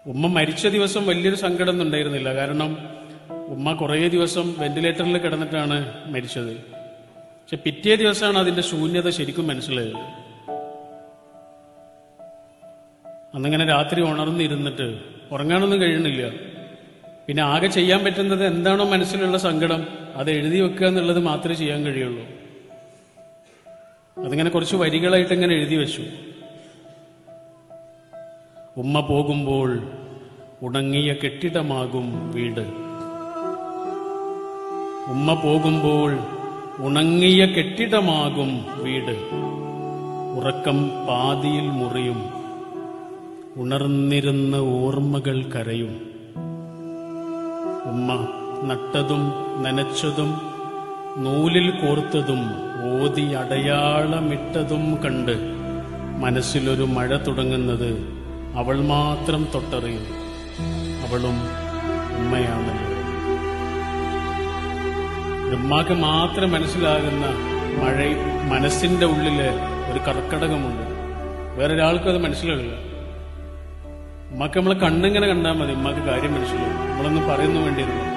ഉമ്മ മരിച്ച ദിവസം വലിയൊരു സങ്കടം ഒന്നും ഉണ്ടായിരുന്നില്ല. കാരണം ഉമ്മ കുറേ ദിവസം വെന്റിലേറ്ററിൽ കിടന്നിട്ടാണ് മരിച്ചത്. പക്ഷെ പിറ്റേ ദിവസമാണ് അതിന്റെ ശൂന്യത ശരിക്കും മനസ്സിലായത്. അന്നിങ്ങനെ രാത്രി ഉണർന്നിരുന്നിട്ട് ഉറങ്ങാനൊന്നും കഴിയണില്ല. പിന്നെ ആകെ ചെയ്യാൻ പറ്റുന്നത് എന്താണോ മനസ്സിലുള്ള സങ്കടം അത് എഴുതി വെക്കുക എന്നുള്ളത് മാത്രമേ ചെയ്യാൻ കഴിയുള്ളൂ. അതിങ്ങനെ കുറച്ച് വരികളായിട്ട് ഇങ്ങനെ എഴുതി വെച്ചു. ഉമ്മ പോകുമ്പോൾ ഉണങ്ങിയ കെട്ടിടമാകും വീട്. ഉമ്മ പോകുമ്പോൾ ഉണങ്ങിയ കെട്ടിടമാകും വീട്. ഉറക്കം പാതിയിൽ മുറിയും. ഉണർന്നിരുന്ന ഓർമ്മകൾ കരയും. ഉമ്മ നട്ടതും നനച്ചതും നൂലിൽ കോർത്തതും ഓതി അടയാളമിട്ടതും കണ്ട് മനസ്സിലൊരു മഴ തുടങ്ങുന്നത് അവൾ മാത്രം തൊട്ടറിയും. അവളും ഉമ്മയാണല്ലോ. ഉമ്മാക്ക് മാത്രം മനസ്സിലാകുന്ന മഴ മനസ്സിന്റെ ഉള്ളില് ഒരു കർക്കടകമുണ്ട്. വേറൊരാൾക്കും അത് മനസ്സിലാവില്ല. ഉമ്മക്ക് നമ്മളെ കണ്ണിങ്ങനെ കണ്ടാൽ മതി, ഉമ്മക്ക് കാര്യം മനസ്സിലാവും. നമ്മളൊന്നും പറയുന്നു വേണ്ടിയിരുന്നു.